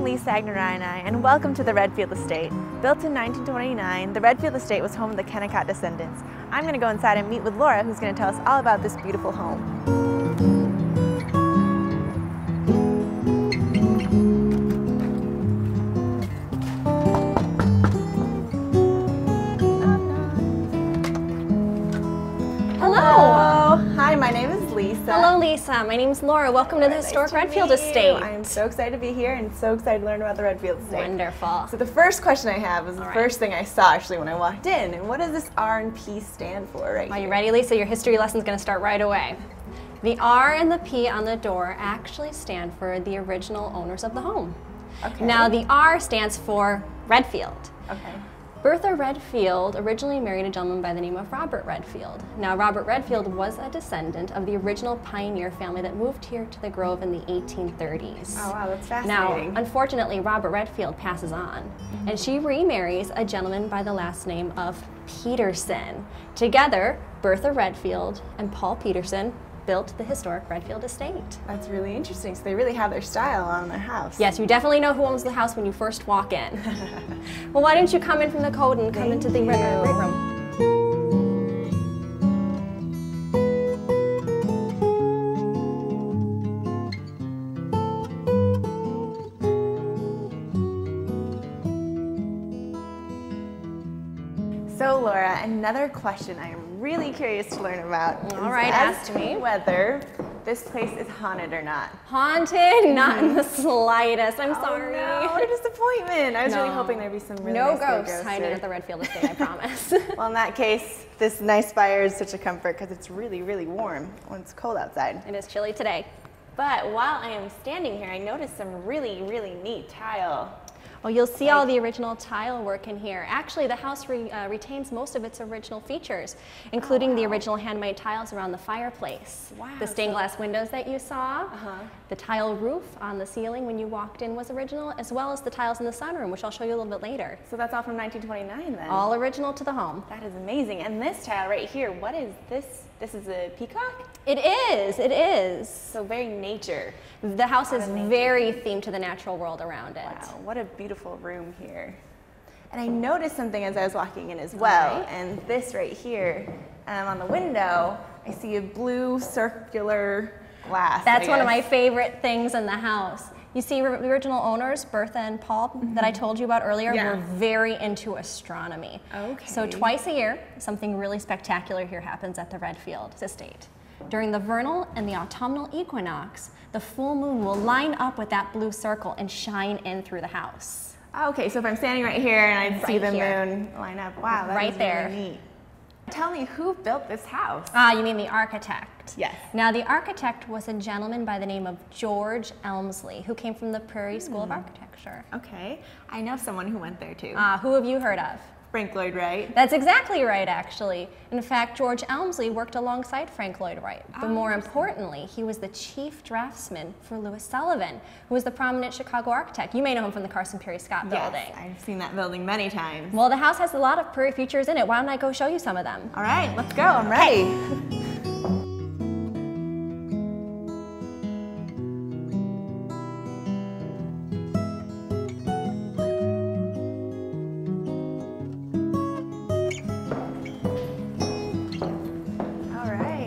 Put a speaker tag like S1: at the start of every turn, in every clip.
S1: Lisa Agnerini, and welcome to the Redfield Estate. Built in 1929, the Redfield Estate was home of the Kennicott descendants. I'm going to go inside and meet with Laura, who's going to tell us all about this beautiful home.
S2: Hello.
S1: Hi, my name is Lisa.
S2: Hello, Lisa. My name is Laura. Welcome to the historic Redfield Estate.
S1: I am so excited to be here and so excited to learn about the Redfield Estate.
S2: Wonderful.
S1: So the first question I have is the first thing I saw actually when I walked in. And what does this R and P stand for right here?
S2: Are you ready, Lisa? Your history lesson is going to start right away. The R and the P on the door actually stand for the original owners of the home.
S1: Okay.
S2: Now, the R stands for Redfield.
S1: Okay.
S2: Bertha Redfield originally married a gentleman by the name of Robert Redfield. Now, Robert Redfield was a descendant of the original pioneer family that moved here to the Grove in the 1830s.
S1: Oh, wow, that's fascinating.
S2: Now, unfortunately, Robert Redfield passes on, and she remarries a gentleman by the last name of Peterson. Together, Bertha Redfield and Paul Peterson built the historic Redfield Estate.
S1: That's really interesting. So they really have their style on their house.
S2: Yes, you definitely know who owns the house when you first walk in. Well, why don't you come in from the code and come into the great room?
S1: So Laura, another question I am really curious to learn about.
S2: All right, ask me.
S1: Whether this place is haunted or not.
S2: Haunted? Not in the slightest. I'm sorry.
S1: No, what a disappointment. I was really hoping there'd be some really
S2: no
S1: nice
S2: ghosts hiding at the Redfield Estate, I promise.
S1: Well, in that case, this nice fire is such a comfort because it's really, really warm when it's cold outside.
S2: It is chilly today.
S1: But while I am standing here, I noticed some really, really neat tile.
S2: Well, you'll see all the original tile work in here. Actually, the house retains most of its original features, including the original handmade tiles around the fireplace.
S1: Wow.
S2: The stained glass windows that you saw, the tile roof on the ceiling when you walked in was original, as well as the tiles in the sunroom, which I'll show you a little bit later.
S1: So that's all from 1929 then?
S2: All original to the home.
S1: That is amazing. And this tile right here, what is this? This is a peacock?
S2: It is, it is.
S1: So very nature.
S2: The house is very themed to the natural world around it.
S1: Wow, what a beautiful room here. And I noticed something as I was walking in as well, and this right here, on the window, I see a blue circular glass.
S2: That's one of my favorite things in the house. You see, the original owners, Bertha and Paul, that I told you about earlier, were very into astronomy. Okay. So twice a year, something really spectacular here happens at the Redfield Estate. During the vernal and the autumnal equinox, the full moon will line up with that blue circle and shine in through the house.
S1: Okay, so if I'm standing right here and I see the moon line up, wow, that is really neat. Tell me, who built this house?
S2: You mean the architect?
S1: Yes.
S2: Now, the architect was a gentleman by the name of George Elmsley, who came from the Prairie School of Architecture.
S1: Okay, I know someone who went there too.
S2: Who have you heard of?
S1: Frank Lloyd Wright.
S2: That's exactly right, actually. In fact, George Elmsley worked alongside Frank Lloyd Wright. But more importantly, he was the chief draftsman for Louis Sullivan, who was the prominent Chicago architect. You may know him from the Carson Perry Scott building.
S1: Yes, I've seen that building many times.
S2: Well, the house has a lot of Prairie features in it. Why don't I go show you some of them?
S1: All right, let's go. I'm ready.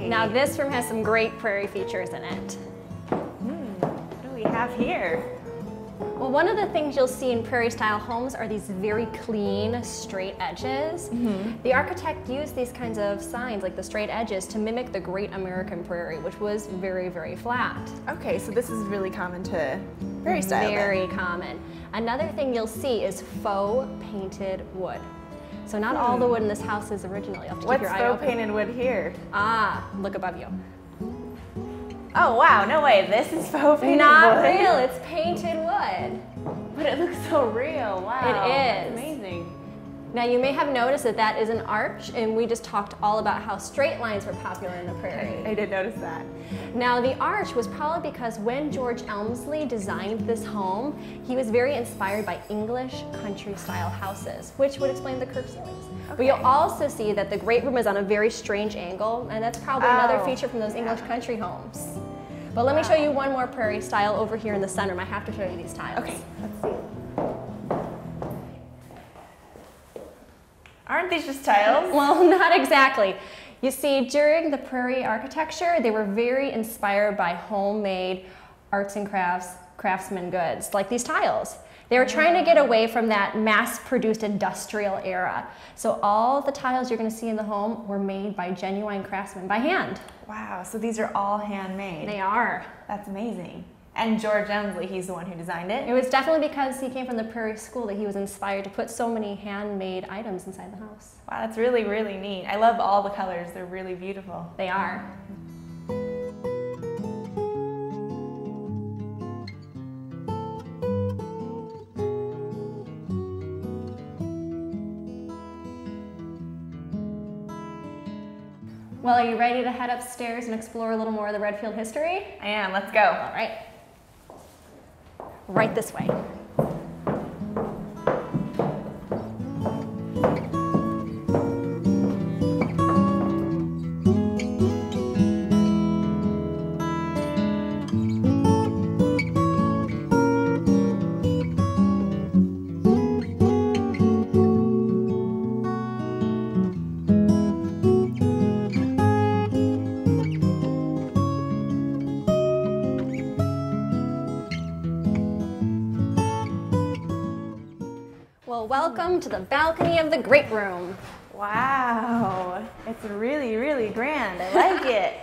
S2: Now this room has some great Prairie features in it.
S1: What do we have here?
S2: Well, one of the things you'll see in Prairie style homes are these very clean, straight edges. The architect used these kinds of signs, like the straight edges, to mimic the Great American Prairie, which was very, very flat.
S1: Okay, so this is really common to Prairie style.
S2: Very common. Another thing you'll see is faux painted wood. So not all the wood in this house is original. You have to keep your eye open.
S1: What's faux painted wood here?
S2: Look above you.
S1: Oh wow, no way, this is faux painted wood?
S2: Not real, it's painted wood.
S1: But it looks so real, wow.
S2: It is.
S1: That's amazing.
S2: Now you may have noticed that that is an arch, and we just talked all about how straight lines were popular in the Prairie.
S1: I did notice that.
S2: Now the arch was probably because when George Elmsley designed this home, he was very inspired by English country style houses, which would explain the curved ceilings. But you'll also see that the great room is on a very strange angle, and that's probably another feature from those English country homes. But let me show you one more prairie style over here in the sunroom. I have to show you these tiles.
S1: Okay, let's see. Aren't these just tiles?
S2: Well, not exactly. You see, during the prairie architecture, they were very inspired by homemade arts and craftsman goods, like these tiles. They were trying to get away from that mass-produced industrial era. So all the tiles you're going to see in the home were made by genuine craftsmen, by hand.
S1: Wow, so these are all handmade.
S2: They are.
S1: That's amazing. And George Emsley, he's the one who designed it?
S2: It was definitely because he came from the Prairie School that he was inspired to put so many handmade items inside the house.
S1: Wow, that's really, really neat. I love all the colors. They're really beautiful.
S2: They are. Well, are you ready to head upstairs and explore a little more of the Redfield history?
S1: I am. Let's go.
S2: All right. Right this way. Well, welcome to the balcony of the great room.
S1: Wow, it's really, really grand. I like it.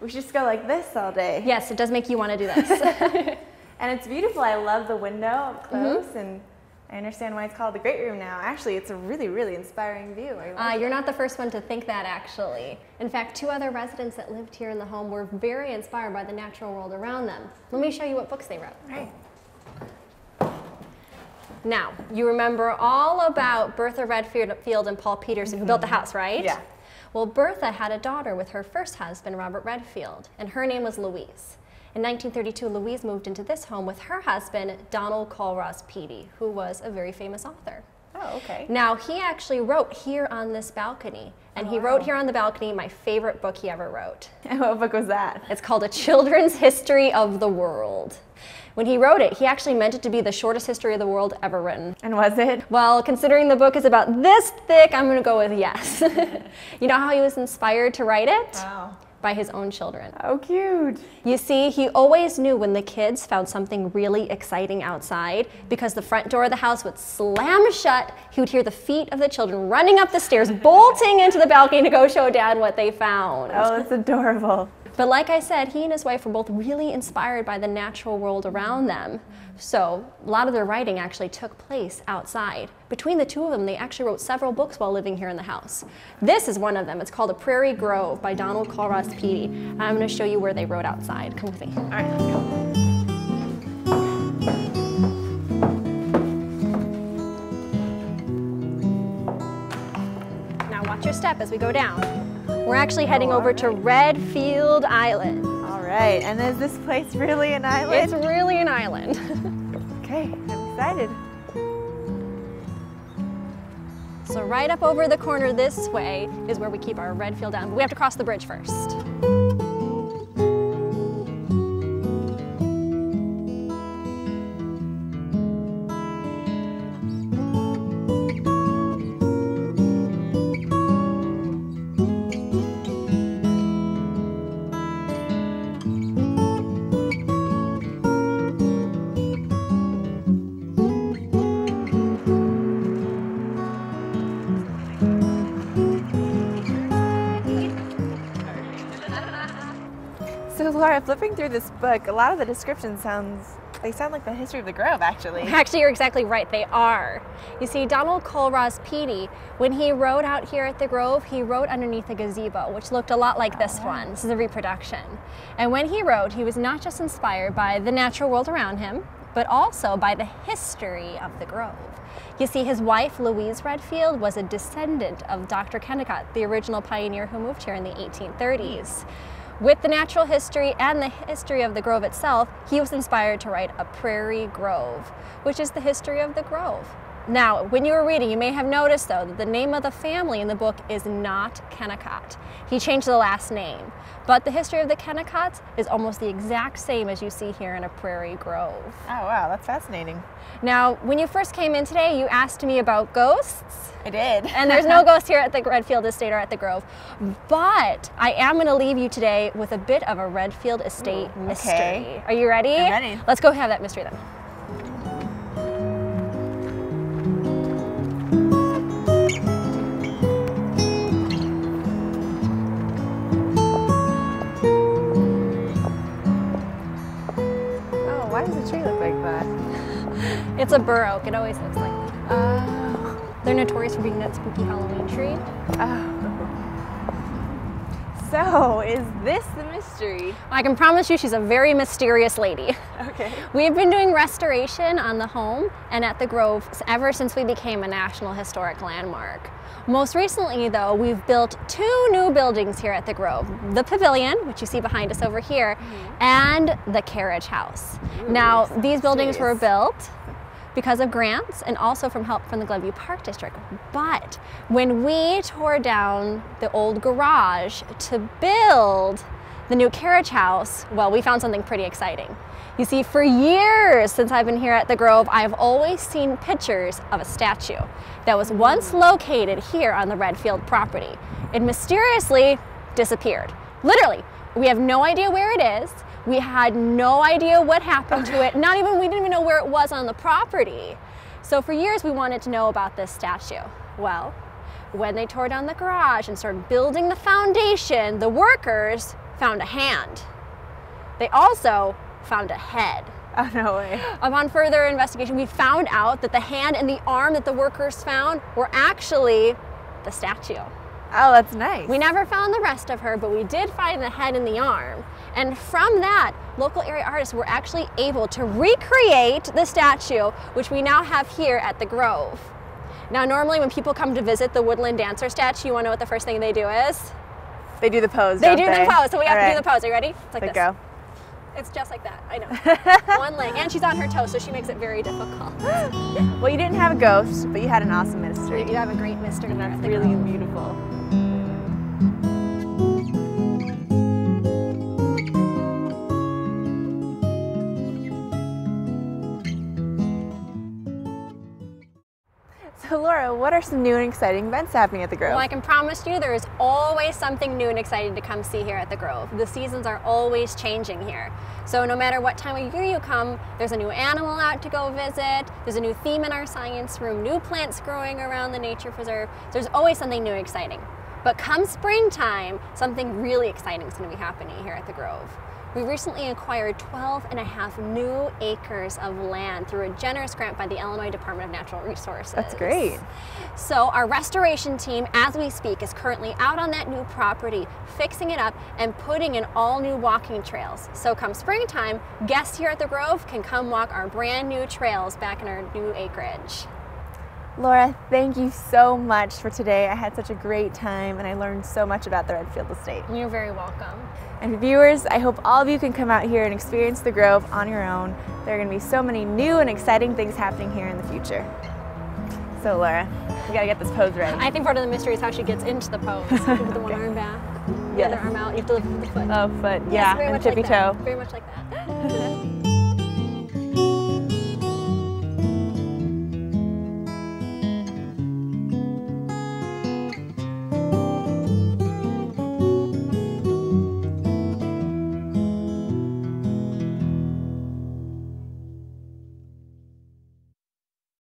S1: We should just go like this all day.
S2: Yes, it does make you want to do this.
S1: And it's beautiful. I love the window up close, and I understand why it's called the great room now. Actually, it's a really, really inspiring view.
S2: You're not the first one to think that, actually. In fact, 2 other residents that lived here in the home were very inspired by the natural world around them. Let me show you what books they wrote.
S1: All right.
S2: Now, you remember all about Bertha Redfield and Paul Peterson, who built the house, right?
S1: Yeah.
S2: Well, Bertha had a daughter with her first husband, Robert Redfield, and her name was Louise. In 1932, Louise moved into this home with her husband, Donald Colross Peattie, who was a very famous author.
S1: Oh, okay.
S2: Now, he actually wrote here on this balcony, and he wrote here on the balcony my favorite book he ever wrote.
S1: And what book was that?
S2: It's called A Children's History of the World. When he wrote it, he actually meant it to be the shortest history of the world ever written.
S1: And was it?
S2: Well, considering the book is about this thick, I'm going to go with yes. You know how he was inspired to write it?
S1: Wow.
S2: By his own children.
S1: Oh, cute.
S2: You see, he always knew when the kids found something really exciting outside, because the front door of the house would slam shut. He would hear the feet of the children running up the stairs, bolting into the balcony to go show Dad what they found.
S1: Oh, that's adorable.
S2: But like I said, he and his wife were both really inspired by the natural world around them. So a lot of their writing actually took place outside. Between the 2 of them, they actually wrote several books while living here in the house. This is one of them. It's called A Prairie Grove by Donald Colross Peattie. I'm going to show you where they wrote outside. Come with me.
S1: All right, let's go.
S2: Now watch your step as we go down. We're actually heading over to Redfield Island.
S1: All right, and is this place really an island?
S2: It's really an island.
S1: Okay, I'm excited.
S2: So right up over the corner this way is where we keep our Redfield down. But we have to cross the bridge first.
S1: So Laura, flipping through this book, a lot of the descriptions sound like the history of the Grove, actually.
S2: Actually, you're exactly right, they are. You see, Donald Colross Peattie, when he wrote out here at the Grove, he wrote underneath a gazebo, which looked a lot like this one. This is a reproduction. And when he wrote, he was not just inspired by the natural world around him, but also by the history of the Grove. You see, his wife, Louise Redfield, was a descendant of Dr. Kennicott, the original pioneer who moved here in the 1830s. With the natural history and the history of the Grove itself, he was inspired to write A Prairie Grove, which is the history of the Grove. Now, when you were reading, you may have noticed, though, that the name of the family in the book is not Kennicott. He changed the last name. But the history of the Kennicotts is almost the exact same as you see here in a Prairie Grove.
S1: Oh, wow, that's fascinating.
S2: Now, when you first came in today, you asked me about ghosts.
S1: I did.
S2: And there's no ghost here at the Redfield Estate or at the Grove. But I am going to leave you today with a bit of a Redfield Estate mystery.
S1: Okay.
S2: Are you ready?
S1: I'm ready.
S2: Let's go have that mystery then.
S1: Why does the tree look like that?
S2: It's a bur oak. It always looks like that. They're notorious for being that spooky Halloween tree.
S1: So, is this the mystery?
S2: I can promise you she's a very mysterious lady.
S1: Okay.
S2: We've been doing restoration on the home and at the Grove ever since we became a National Historic Landmark. Most recently, though, we've built 2 new buildings here at the Grove. The Pavilion, which you see behind us over here, and the Carriage House. Now, these buildings were built because of grants and also from help from the Glenview Park District. But when we tore down the old garage to build the new Carriage House, well, we found something pretty exciting. You see, for years since I've been here at the Grove, I've always seen pictures of a statue that was once located here on the Redfield property. It mysteriously disappeared. Literally, we have no idea where it is. We had no idea what happened to it. We didn't even know where it was on the property. So for years we wanted to know about this statue. Well, when they tore down the garage and started building the foundation, the workers found a hand. They also found a head.
S1: Oh, no way.
S2: Upon further investigation, we found out that the hand and the arm that the workers found were actually the statue.
S1: Oh, that's nice.
S2: We never found the rest of her, but we did find the head and the arm. And from that, local area artists were actually able to recreate the statue, which we now have here at the Grove. Now, normally when people come to visit the Woodland Dancer statue, you want to know what the first thing they do is?
S1: They do the pose,
S2: They do the pose, so we have to do the pose. Are you ready? It's like
S1: this.
S2: Go. It's just like that, I know. One leg, and she's on her toes, so she makes it very difficult.
S1: Well, you didn't have a ghost, but you had an awesome mystery.
S2: You have a great mystery.
S1: And that's really beautiful. So Laura, what are some new and exciting events happening at the Grove?
S2: Well, I can promise you there is always something new and exciting to come see here at the Grove. The seasons are always changing here. So no matter what time of year you come, there's a new animal out to go visit, there's a new theme in our science room, new plants growing around the nature preserve. There's always something new and exciting. But come springtime, something really exciting is going to be happening here at the Grove. We recently acquired 12.5 new acres of land through a generous grant by the Illinois Department of Natural Resources.
S1: That's great.
S2: So our restoration team, as we speak, is currently out on that new property, fixing it up and putting in all new walking trails. So come springtime, guests here at the Grove can come walk our brand new trails back in our new acreage.
S1: Laura, thank you so much for today. I had such a great time and I learned so much about the Redfield Estate.
S2: You're very welcome.
S1: And viewers, I hope all of you can come out here and experience the Grove on your own. There are going to be so many new and exciting things happening here in the future. So Laura, we got to get this pose ready.
S2: I think part of the mystery is how she gets into the pose. You put the one arm back, the other arm out, you have to lift with the foot.
S1: Oh, foot,
S2: Yes,
S1: yeah,
S2: very
S1: and
S2: much
S1: tippy
S2: like
S1: toe.
S2: Very much like that.